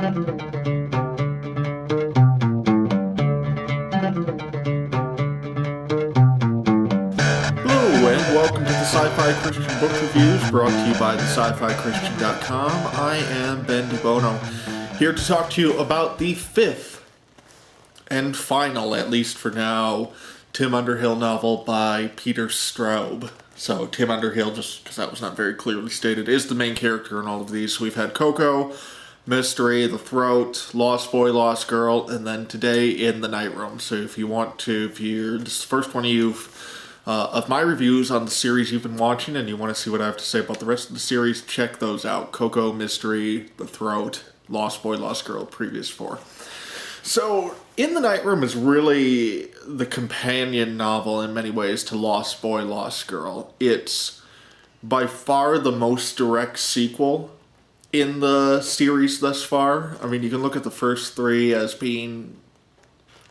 Hello, and welcome to the Sci-Fi Christian Book Reviews, brought to you by the Sci-Fi-Christian.com. I am Ben DeBono, here to talk to you about the fifth and final, at least for now, Tim Underhill novel by Peter Straub. So Tim Underhill, just because that was not very clearly stated, is the main character in all of these. So we've had Coco, Mystery, The Throat, Lost Boy, Lost Girl, and then today in the Night Room. So if you're this is the first one of my reviews on the series you've been watching and you want to see what I have to say about the rest of the series, check those out. Coco, Mystery, The Throat, Lost Boy, Lost Girl, previous four. So, In the Night Room is really the companion novel in many ways to Lost Boy, Lost Girl. It's by far the most direct sequel in the series thus far. I mean, you can look at the first three as being,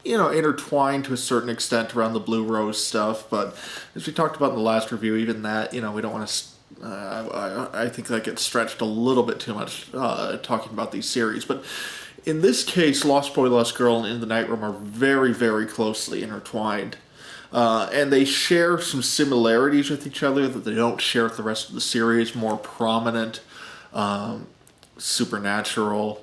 intertwined to a certain extent around the Blue Rose stuff, but as we talked about in the last review, even that, we don't want to... I think that gets stretched a little bit too much talking about these series, but in this case, Lost Boy, Lost Girl and In the Night Room are very, very closely intertwined. And they share some similarities with each other that they don't share with the rest of the series. More prominent supernatural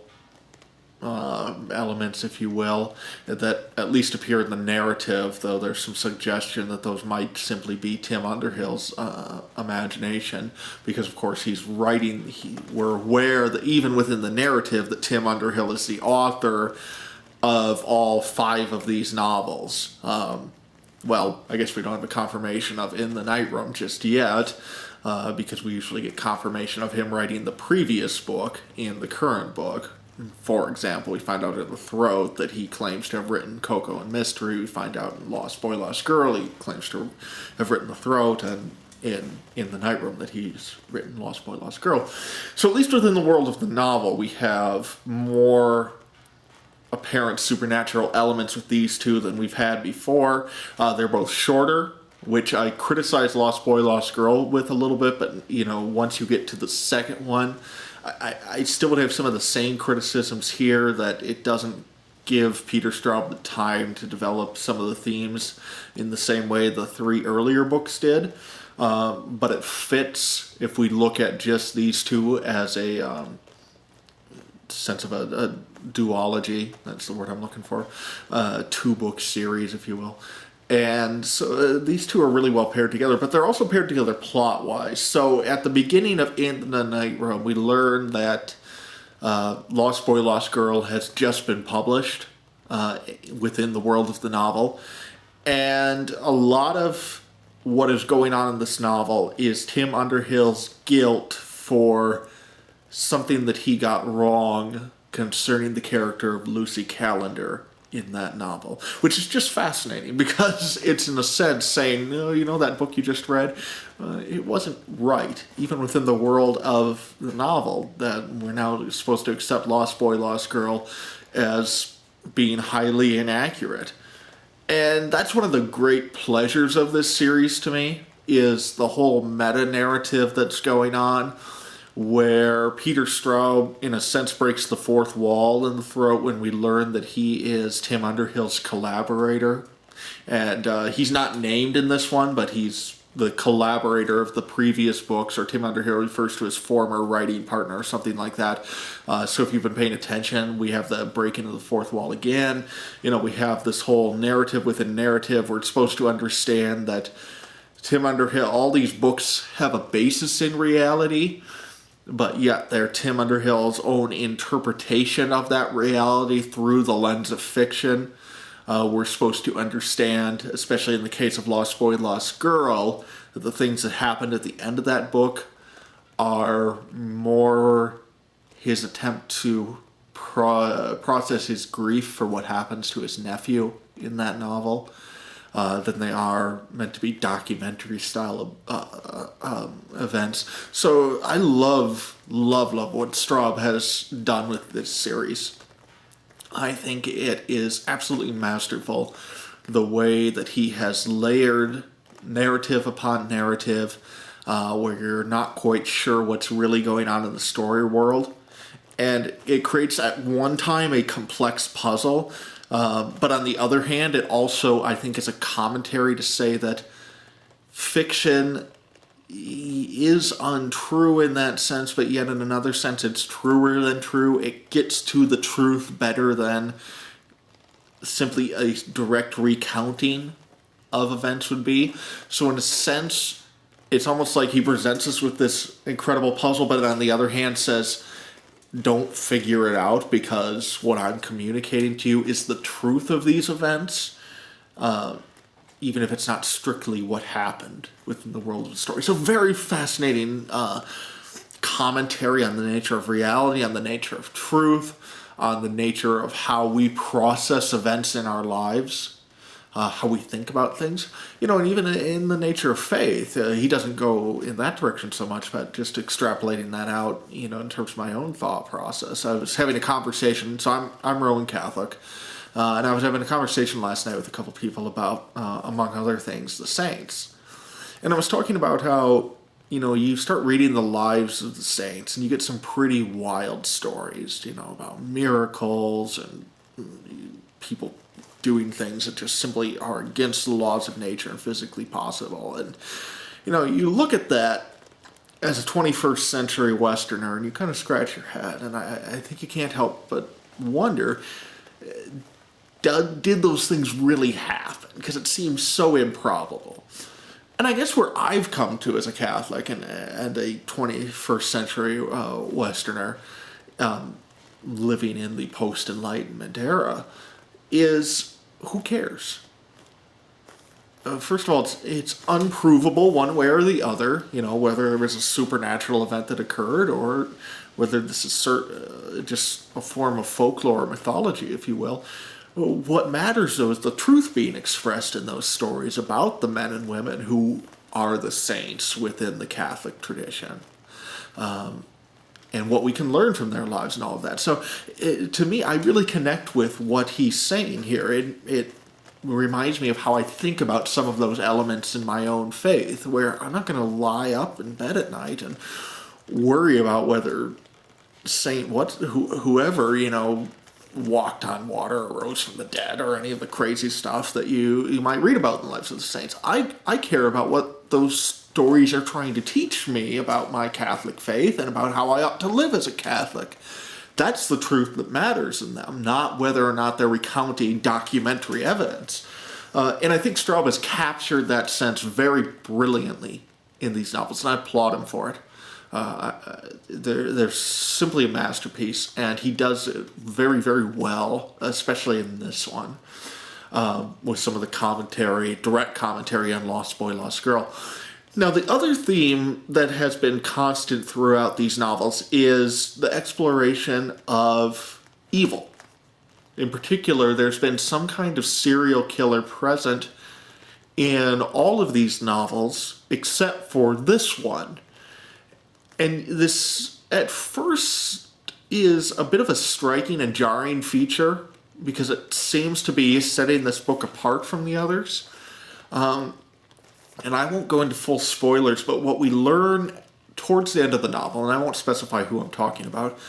elements, if you will, that at least appear in the narrative, though there's some suggestion that those might simply be Tim Underhill's imagination, because of course we're aware that even within the narrative that Tim Underhill is the author of all 5 of these novels. Well, I guess we don't have a confirmation of In the Night Room just yet, because we usually get confirmation of him writing the previous book in the current book. For example, we find out in The Throat that he claims to have written Coco and Mystery. We find out in Lost Boy, Lost Girl he claims to have written The Throat, and in the Night Room that he's written Lost Boy, Lost Girl. So at least within the world of the novel, we have more apparent supernatural elements with these two than we've had before. They're both shorter, which I criticize Lost Boy, Lost Girl with a little bit, but once you get to the second one, I still would have some of the same criticisms here, that it doesn't give Peter Straub the time to develop some of the themes in the same way the 3 earlier books did. But it fits if we look at just these two as a sense of a duology. That's the word I'm looking for. 2-book series, if you will. And so these two are really well paired together, but they're also paired together plot-wise. So at the beginning of In the Night Room, we learn that Lost Boy, Lost Girl has just been published within the world of the novel. And a lot of what is going on in this novel is Tim Underhill's guilt for something that he got wrong concerning the character of Lucy Calendar in that novel, which is just fascinating because it's in a sense saying, no, that book you just read, it wasn't right, even within the world of the novel, that we're now supposed to accept Lost Boy, Lost Girl as being highly inaccurate. And that's one of the great pleasures of this series to me, is the whole meta-narrative that's going on, where Peter Straub, in a sense, breaks the fourth wall in The Throat when we learn that he is Tim Underhill's collaborator. And he's not named in this one, but he's the collaborator of the previous books, or Tim Underhill refers to his former writing partner or something like that. So if you've been paying attention, we have the breaking of the fourth wall again. We have this whole narrative within narrative where it's supposed to understand that Tim Underhill, all these books have a basis in reality, but yet they're Tim Underhill's own interpretation of that reality through the lens of fiction. We're supposed to understand, especially in the case of Lost Boy, Lost Girl, that the things that happened at the end of that book are more his attempt to process his grief for what happens to his nephew in that novel, than they are meant to be documentary style events. So I love what Straub has done with this series. I think it is absolutely masterful, the way that he has layered narrative upon narrative, where you're not quite sure what's really going on in the story world. And it creates at one time a complex puzzle, but on the other hand, it also, I think, is a commentary to say that fiction is untrue in that sense, but yet in another sense it's truer than true. It gets to the truth better than simply a direct recounting of events would be. So in a sense, it's almost like he presents us with this incredible puzzle, but on the other hand says, don't figure it out, because what I'm communicating to you is the truth of these events, even if it's not strictly what happened within the world of the story. So very fascinating commentary on the nature of reality, on the nature of truth, on the nature of how we process events in our lives, how we think about things. And even in the nature of faith, he doesn't go in that direction so much, but just extrapolating that out, in terms of my own thought process. I was having a conversation, so I'm Roman Catholic, and I was having a conversation last night with a couple people about, among other things, the saints. And I was talking about how, you start reading the lives of the saints, and you get some pretty wild stories, about miracles and people doing things that just simply are against the laws of nature and physically possible. And, you look at that as a 21st century Westerner, and you kind of scratch your head, and I think you can't help but wonder, did those things really happen? Because it seems so improbable. And I guess where I've come to as a Catholic and a 21st century Westerner, living in the post-Enlightenment era, is who cares? First of all, it's unprovable one way or the other, whether there was a supernatural event that occurred or whether this is just a form of folklore or mythology, if you will. What matters, though, is the truth being expressed in those stories about the men and women who are the saints within the Catholic tradition, and what we can learn from their lives and all of that. So, to me, I really connect with what he's saying here. It reminds me of how I think about some of those elements in my own faith, where I'm not going to lie up in bed at night and worry about whether whoever, walked on water or rose from the dead or any of the crazy stuff that you might read about in the lives of the saints. I care about what those stories are trying to teach me about my Catholic faith and about how I ought to live as a Catholic. That's the truth that matters in them, not whether or not they're recounting documentary evidence. And I think Straub has captured that sense very brilliantly in these novels, and I applaud him for it. They're simply a masterpiece, and he does it very, very well, especially in this one, with some of the direct commentary on Lost Boy, Lost Girl. Now, the other theme that has been constant throughout these novels is the exploration of evil. In particular, there's been some kind of serial killer present in all of these novels, except for this one. And this, at first, is a bit of a striking and jarring feature because it seems to be setting this book apart from the others. And I won't go into full spoilers, but what we learn towards the end of the novel, and I won't specify who I'm talking about,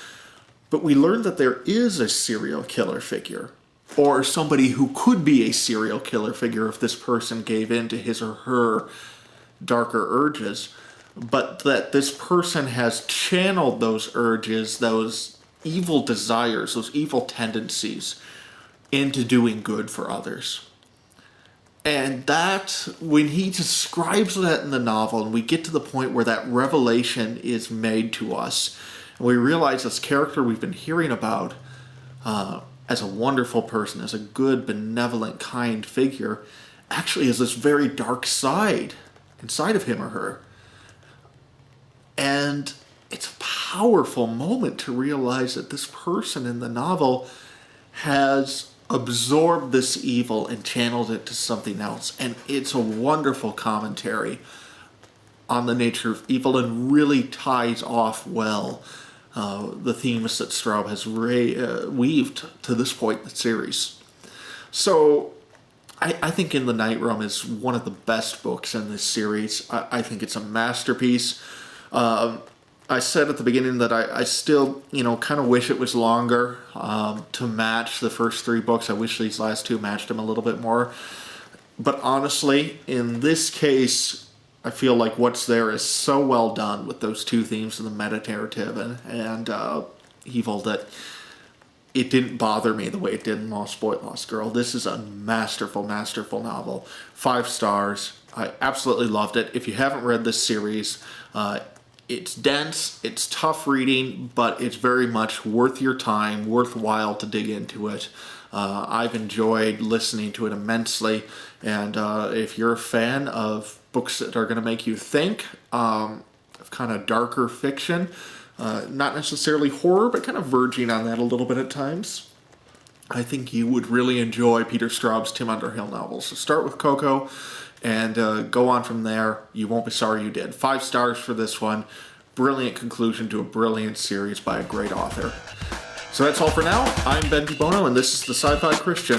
but we learn that there is a serial killer figure, or somebody who could be a serial killer figure if this person gave in to his or her darker urges. But that this person has channeled those urges, those evil desires, those evil tendencies into doing good for others. And that, when he describes that in the novel, and we get to the point where that revelation is made to us, and we realize this character we've been hearing about as a wonderful person, as a good, benevolent, kind figure, actually has this very dark side inside of him or her. And it's a powerful moment to realize that this person in the novel has absorbed this evil and channeled it to something else. And it's a wonderful commentary on the nature of evil and really ties off well the themes that Straub has weaved to this point in the series. So I think In the Night Room is one of the best books in this series. I think it's a masterpiece. I said at the beginning that I still, kind of wish it was longer to match the first 3 books. I wish these last 2 matched them a little bit more. But honestly, in this case, I feel like what's there is so well done with those 2 themes of the meta-narrative and evil that it didn't bother me the way it did in Lost Boy, Lost Girl. This is a masterful, masterful novel. 5 stars. I absolutely loved it. If you haven't read this series, it's dense, it's tough reading, but it's very much worth your time, worthwhile to dig into it. I've enjoyed listening to it immensely, and if you're a fan of books that are going to make you think, of kind of darker fiction, not necessarily horror, but kind of verging on that a little bit at times, I think you would really enjoy Peter Straub's Tim Underhill novels. So start with Coco and go on from there. You won't be sorry you did. 5 stars for this one. Brilliant conclusion to a brilliant series by a great author. So that's all for now. I'm Ben DiBono, and this is the Sci-Fi Christian.